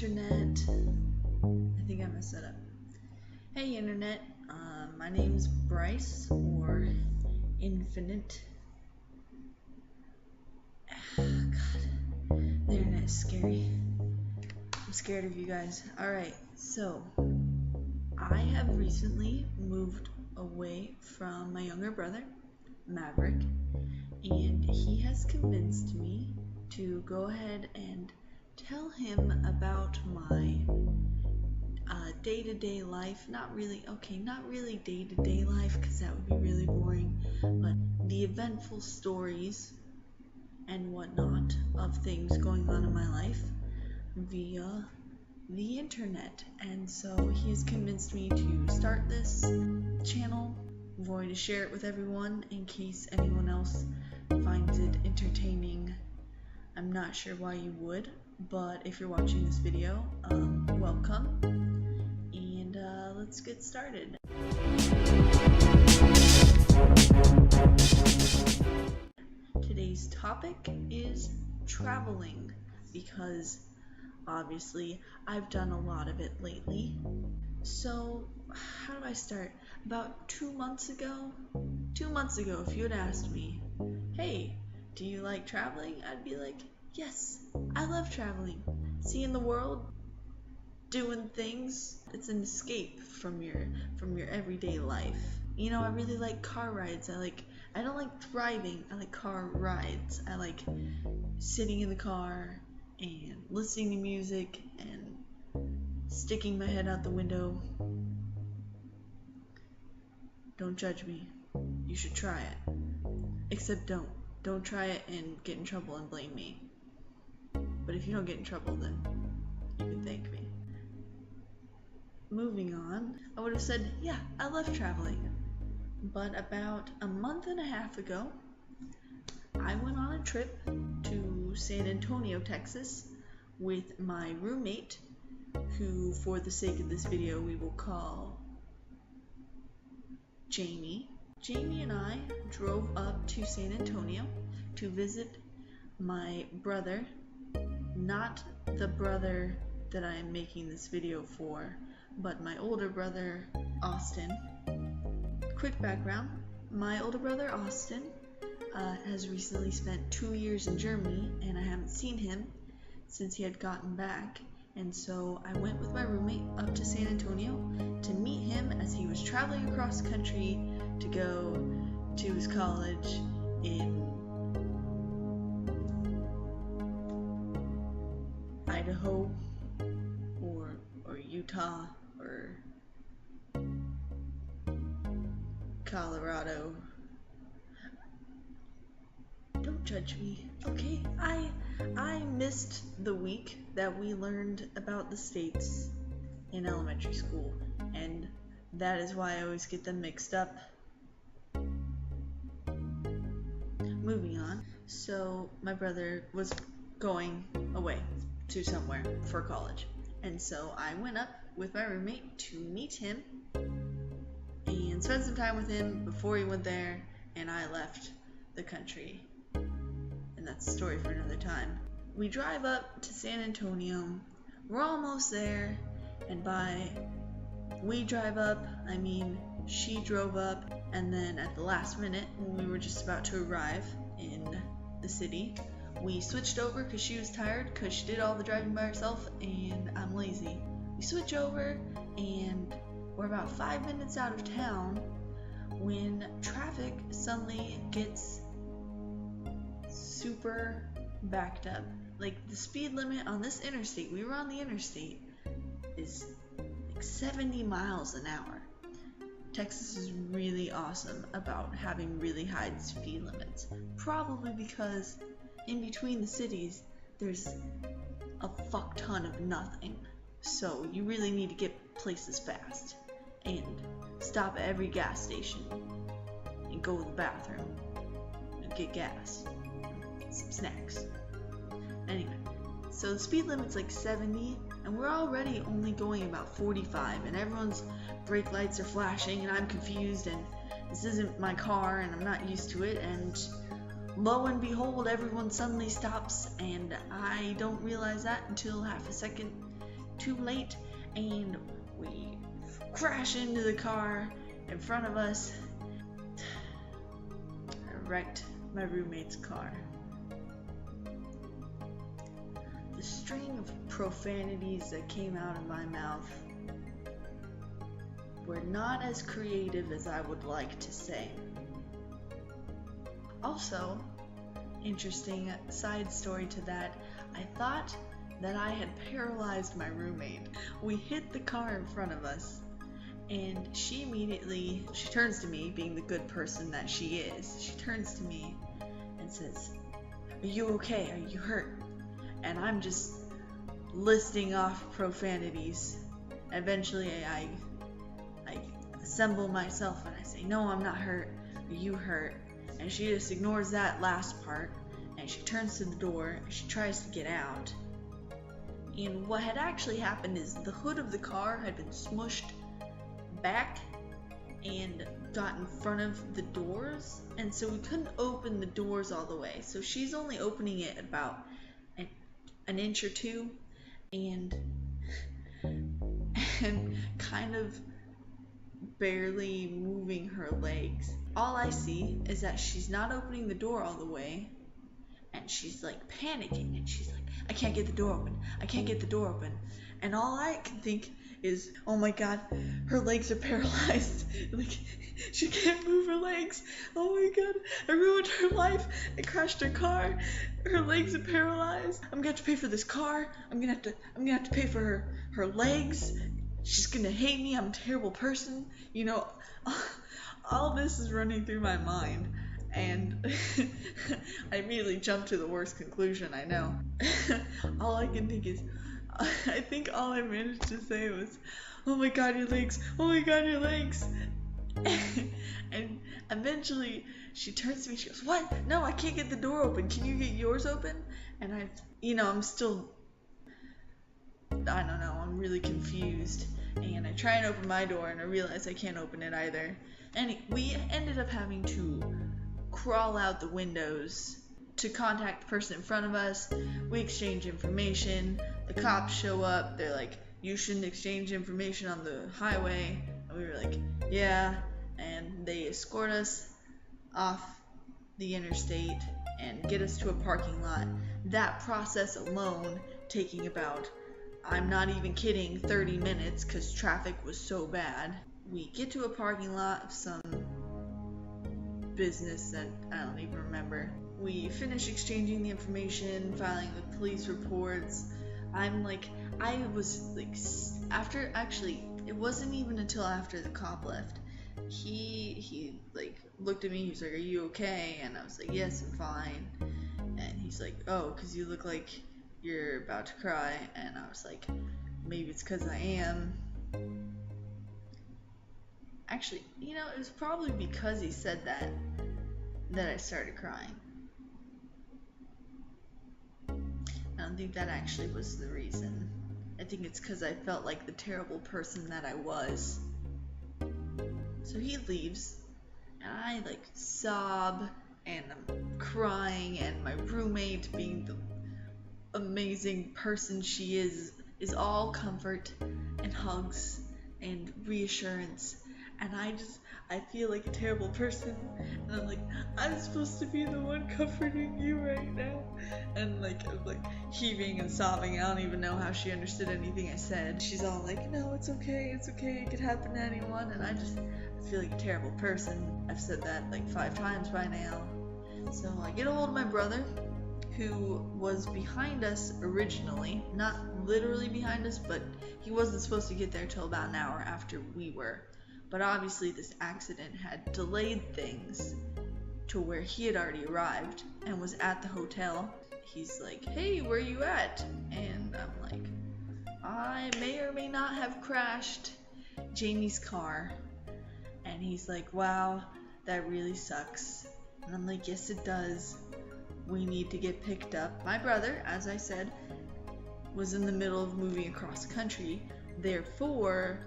internet. I think I messed that up. Hey internet, my name's Bryce, or Infinite. God, the internet is scary. I'm scared of you guys. Alright, so I have recently moved away from my younger brother, Maverick, and he has convinced me to go ahead and tell him about my day-to-day life. Not really day-to-day life, because that would be really boring, but the eventful stories and whatnot of things going on in my life via the internet. And so he has convinced me to start this channel. I'm going to share it with everyone in case anyone else finds it entertaining. I'm not sure why you would, but if you're watching this video, welcome, and let's get started. Today's topic is traveling, because obviously I've done a lot of it lately. So how do I start? About 2 months ago, if you had asked me, hey, do you like traveling? I'd be like, yes, I love traveling. Seeing the world, doing things. It's an escape from your everyday life. You know, I really like car rides. I don't like driving, I like car rides. I like sitting in the car and listening to music and sticking my head out the window. Don't judge me. You should try it. Except don't try it and get in trouble and blame me. But if you don't get in trouble, then you can thank me. Moving on, I would have said, yeah, I love traveling. But about a month and a half ago, I went on a trip to San Antonio, Texas with my roommate, who, for the sake of this video, we will call Jamie. Jamie and I drove up to San Antonio to visit my brother, not the brother that I am making this video for, but my older brother, Austin. Quick background, my older brother, Austin, has recently spent 2 years in Germany, and I haven't seen him since he had gotten back. And so I went with my roommate up to San Antonio to meet him as he was traveling across the country to go to his college in Idaho or Utah or Colorado. Don't judge me, okay? I missed the week that we learned about the states in elementary school, and that is why I always get them mixed up. Moving on, so my brother was going away to somewhere for college, and so I went up with my roommate to meet him and spend some time with him before he went there and I left the country. And that's a story for another time. We drive up to San Antonio, we're almost there, and by we drive up, I mean she drove up, and then at the last minute, when we were just about to arrive in the city, we switched over because she was tired, because she did all the driving by herself, and I'm lazy. We switch over, and we're about 5 minutes out of town when traffic suddenly gets super backed up. Like, the speed limit on this interstate, we were on the interstate, is like 70 miles an hour. Texas is really awesome about having really high speed limits. Probably because in between the cities, there's a fuck ton of nothing. So you really need to get places fast and stop at every gas station and go to the bathroom and get gas and some snacks. Anyway, so the speed limit's like 70 and we're already only going about 45 and everyone's brake lights are flashing and I'm confused and this isn't my car and I'm not used to it, and lo and behold everyone suddenly stops and I don't realize that until half a second too late, and we crash into the car in front of us. I wrecked my roommate's car. The string of profanities that came out of my mouth were not as creative as I would like to say. Also, interesting side story to that, I thought that I had paralyzed my roommate. We hit the car in front of us, and she turns to me, being the good person that she is. She turns to me and says, "Are you okay? Are you hurt?" And I'm just listing off profanities. Eventually I assemble myself and I say, "No, I'm not hurt. Are you hurt?" And she just ignores that last part, and she turns to the door and she tries to get out. And what had actually happened is the hood of the car had been smushed back and got in front of the doors, and so we couldn't open the doors all the way. So she's only opening it about an inch or two, and kind of barely moving her legs. All I see is that she's not opening the door all the way, and she's like panicking, and she's like, "I can't get the door open. I can't get the door open." And all I can think is, oh my god, her legs are paralyzed. Like, she can't move her legs. Oh my god, I ruined her life. I crashed her car. Her legs are paralyzed. I'm gonna have to pay for this car. I'm gonna have to pay for her legs. She's gonna hate me. I'm a terrible person. You know, all this is running through my mind. And I immediately jumped to the worst conclusion, I know. All I can think is, I think all I managed to say was, "Oh my god, your legs! Oh my god, your legs!" And eventually she turns to me, she goes, "What? No, I can't get the door open. Can you get yours open?" And I'm still, I don't know, I'm really confused. And I try and open my door and I realize I can't open it either. And we ended up having to crawl out the windows to contact the person in front of us. We exchange information. The cops show up. They're like, "You shouldn't exchange information on the highway." And we were like, "Yeah." And they escort us off the interstate and get us to a parking lot. That process alone taking about, I'm not even kidding, 30 minutes because traffic was so bad. We get to a parking lot of some business that I don't even remember. We finish exchanging the information, filing the police reports. It wasn't even until after the cop left. He looked at me, he was like, "Are you okay?" And I was like, "Yes, I'm fine." And he's like, "Oh, because you look like you're about to cry." And I was like, "Maybe it's because I am." Actually, it was probably because he said that I started crying. I don't think that actually was the reason. I think it's because I felt like the terrible person that I was. So he leaves, and I sob, and I'm crying, and my roommate, being the amazing person she is all comfort and hugs and reassurance. And I feel like a terrible person, and I'm like, I'm supposed to be the one comforting you right now, and I'm heaving and sobbing. I don't even know how she understood anything I said. She's all like, "No, it's okay, it could happen to anyone," and I feel like a terrible person. I've said that 5 times by now. So I get a hold of my brother, who was behind us originally, not literally behind us, but he wasn't supposed to get there till about an hour after we were. But obviously this accident had delayed things to where he had already arrived and was at the hotel. He's like, "Hey, where you at?" And I'm like, "I may or may not have crashed Jamie's car." And he's like, "Wow, that really sucks." And I'm like, "Yes, it does. We need to get picked up." My brother, as I said, was in the middle of moving across the country. Therefore,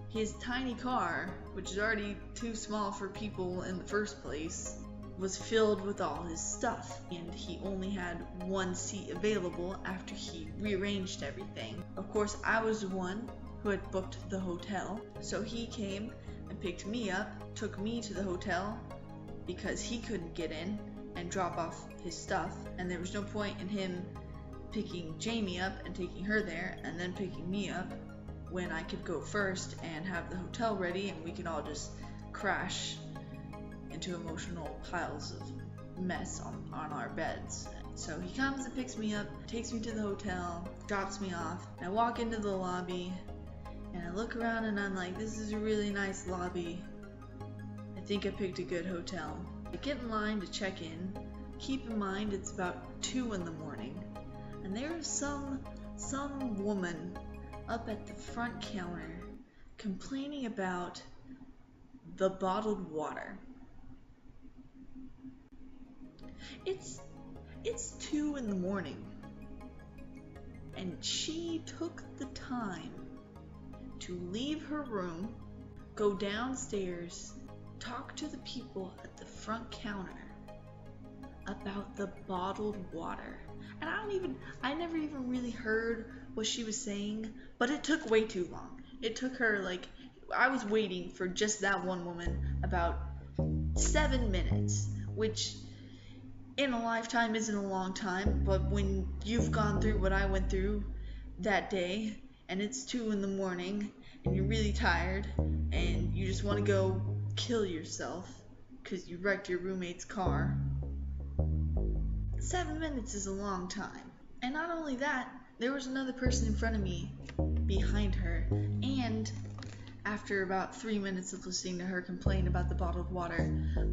his tiny car, which is already too small for people in the first place, was filled with all his stuff, and he only had one seat available after he rearranged everything. Of course, I was the one who had booked the hotel, so he came and picked me up, took me to the hotel because he couldn't get in and drop off his stuff, and there was no point in him picking Jamie up and taking her there and then picking me up when I could go first and have the hotel ready and we could all just crash into emotional piles of mess on our beds. So he comes and picks me up, takes me to the hotel, drops me off, and I walk into the lobby and I look around and I'm like, this is a really nice lobby. I think I picked a good hotel. I get in line to check in. Keep in mind it's about 2 in the morning, and there's some woman up at the front counter complaining about the bottled water. It's 2 in the morning, and she took the time to leave her room, go downstairs, talk to the people at the front counter about the bottled water. And I never even really heard what she was saying, but it took way too long. It took her, I was waiting for just that one woman about 7 minutes, which in a lifetime isn't a long time, but when you've gone through what I went through that day, and it's 2 in the morning, and you're really tired, and you just want to go kill yourself because you wrecked your roommate's car, 7 minutes is a long time. And not only that, there was another person in front of me behind her, and after about 3 minutes of listening to her complain about the bottled water,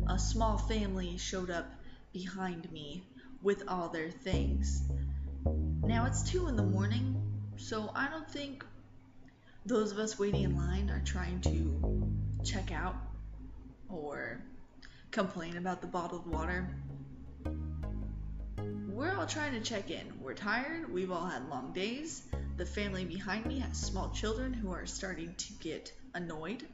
a small family showed up behind me with all their things. Now it's 2 in the morning, so I don't think those of us waiting in line are trying to check out or complain about the bottled water. We're all trying to check in. We're tired, we've all had long days. The family behind me has small children who are starting to get annoyed.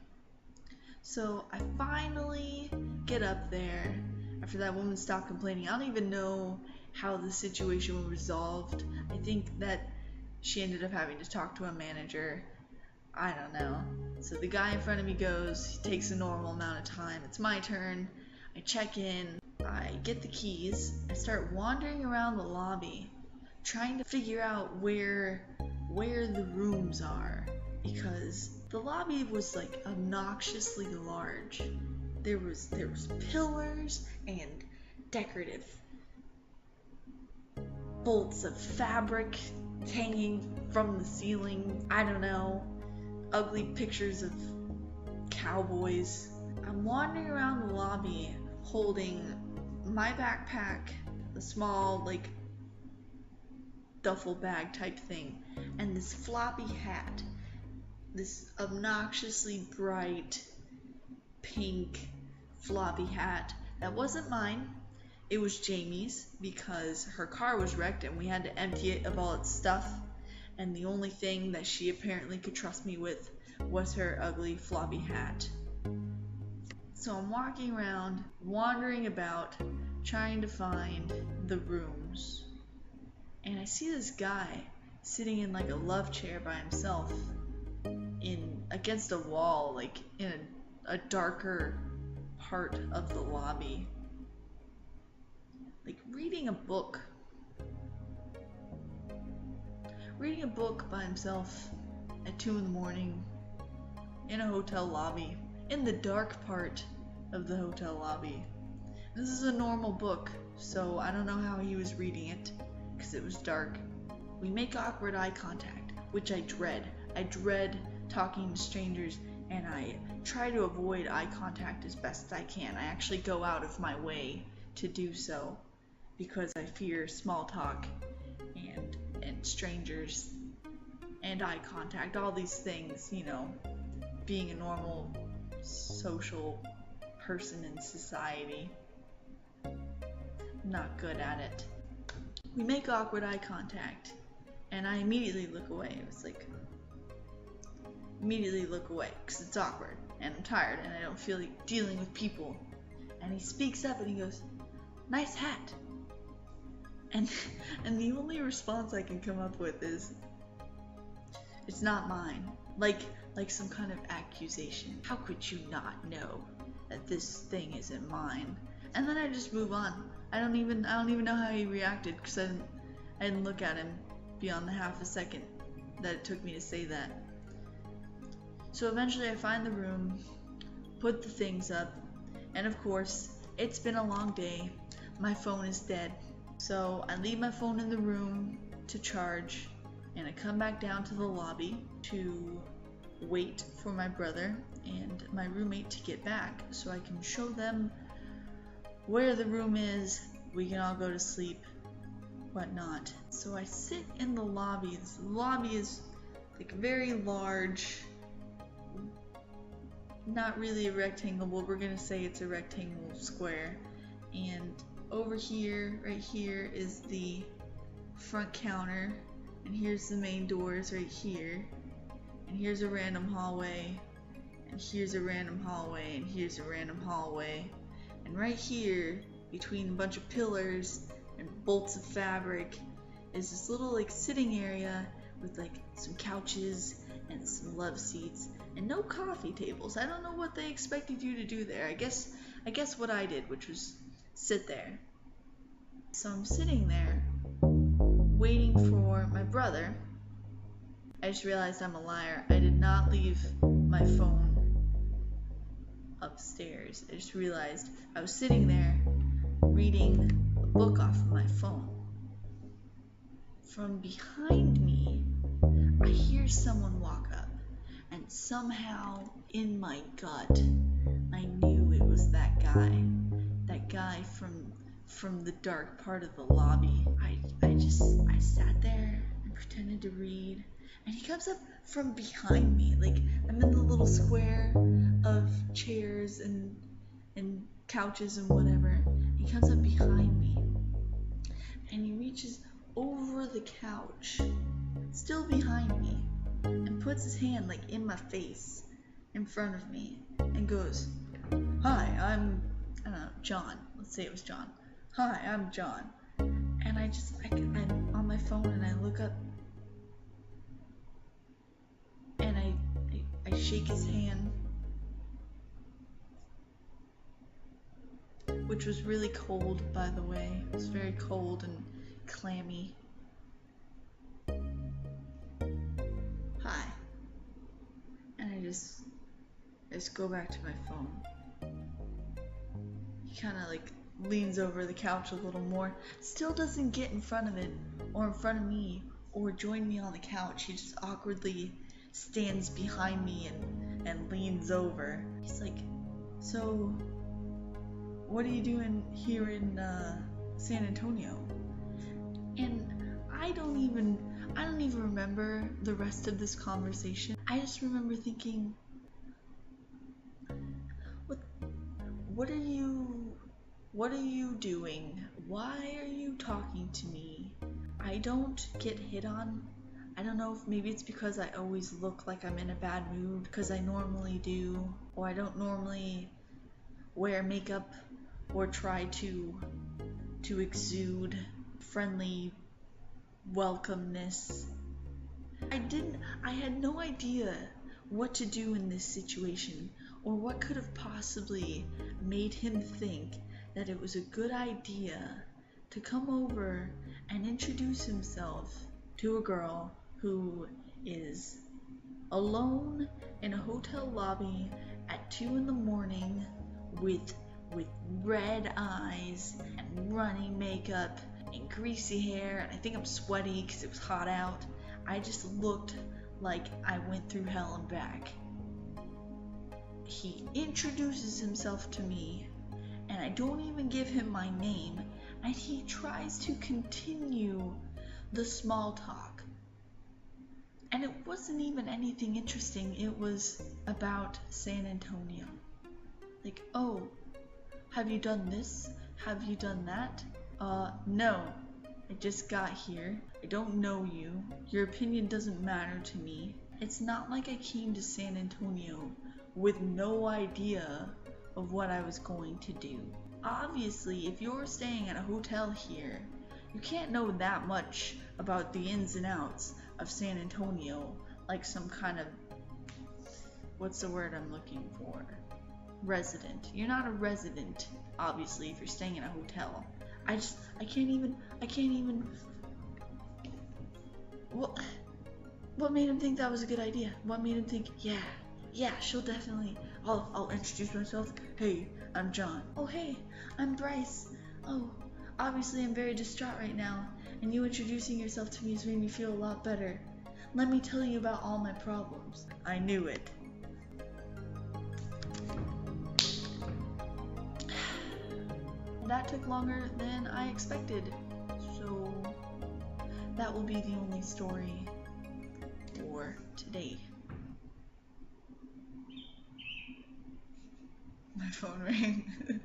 So I finally get up there after that woman stopped complaining. I don't even know how the situation was resolved. I think that she ended up having to talk to a manager. I don't know. So the guy in front of me goes, he takes a normal amount of time. It's my turn. I check in. I get the keys. I start wandering around the lobby, trying to figure out where the rooms are, because the lobby was obnoxiously large. There was pillars and decorative bolts of fabric hanging from the ceiling. I don't know. Ugly pictures of cowboys. I'm wandering around the lobby holding my backpack, a small duffel bag type thing, and this floppy hat, this obnoxiously bright pink floppy hat that wasn't mine. It was Jamie's because her car was wrecked and we had to empty it of all its stuff, and the only thing that she apparently could trust me with was her ugly floppy hat. So I'm walking around, wandering about, trying to find the rooms, and I see this guy sitting in a love chair by himself against a wall, in a darker part of the lobby, reading a book by himself at 2 in the morning in a hotel lobby, in the dark part of the hotel lobby. This is a normal book, so I don't know how he was reading it because it was dark. We make awkward eye contact, which I dread. I dread talking to strangers, and I try to avoid eye contact as best I can. I actually go out of my way to do so because I fear small talk and strangers and eye contact, all these things, being a normal social person in society. Not good at it. We make awkward eye contact, and I immediately look away. It's immediately look away because it's awkward, and I'm tired, and I don't feel like dealing with people and he speaks up and he goes, "Nice hat." And the only response I can come up with is, "It's not mine." Like some kind of accusation. How could you not know that this thing isn't mine? And then I just move on. I don't even know how he reacted, because I didn't look at him beyond the half a second that it took me to say that. So eventually I find the room, put the things up, and of course, it's been a long day. My phone is dead. So I leave my phone in the room to charge, and I come back down to the lobby to wait for my brother and my roommate to get back so I can show them where the room is, we can all go to sleep, whatnot. So I sit in the lobby. This lobby is like very large, not really a rectangle, but we're gonna say it's a rectangle square. And over here, right here, is the front counter, and here's the main doors right here, and here's a random hallway, and here's a random hallway, and here's a random hallway, and right here, between a bunch of pillars and bolts of fabric, is this little like sitting area with like some couches and some love seats and no coffee tables. I don't know what they expected you to do there. I guess what I did, which was sit there. So I'm sitting there waiting for my brother. I just realized I'm a liar. I did not leave my phone upstairs. I just realized I was sitting there reading a book off of my phone. From behind me, I hear someone walk up, and somehow in my gut, I knew it was that guy from the dark part of the lobby. I sat there and pretended to read, and he comes up from behind me, like I'm in the little square of chairs and couches and whatever. He comes up behind me, and he reaches over the couch, still behind me, and puts his hand like in my face, in front of me, and goes, "Hi, I'm John." Let's say it was John. "Hi, I'm John." And I'm on my phone, and I look up, and I shake his hand, which was really cold, by the way. It was very cold and clammy. "Hi." And I just go back to my phone. He kind of like leans over the couch a little more, still doesn't get in front of it or in front of me or join me on the couch. He just awkwardly stands behind me and leans over. He's like, "So what are you doing here in San Antonio?" And I don't even remember the rest of this conversation. I just remember thinking, what are you doing? Why are you talking to me? I don't get hit on. I don't know if maybe it's because I always look like I'm in a bad mood, because I normally do, or I don't normally wear makeup or try to exude friendly welcomeness. I had no idea what to do in this situation, or what could have possibly made him think that it was a good idea to come over and introduce himself to a girl who is alone in a hotel lobby at 2 a.m. with red eyes and running makeup and greasy hair, and I think I'm sweaty because it was hot out. I just looked like I went through hell and back. He introduces himself to me, and I don't even give him my name, and he tries to continue the small talk. And it wasn't even anything interesting. It was about San Antonio. Like, "Oh, have you done this? Have you done that?" No. I just got here. I don't know you. Your opinion doesn't matter to me. It's not like I came to San Antonio with no idea of what I was going to do. Obviously, if you're staying at a hotel here, you can't know that much about the ins and outs of San Antonio, like some kind of, what's the word I'm looking for? Resident. You're not a resident, obviously, if you're staying in a hotel. I can't even, what made him think that was a good idea? What made him think, yeah, she'll definitely, I'll introduce myself. Hey, I'm John. Oh, hey, I'm Bryce. Oh, obviously I'm very distraught right now, and you introducing yourself to me has made me feel a lot better. Let me tell you about all my problems. I knew it. That took longer than I expected, so that will be the only story for today. My phone rang.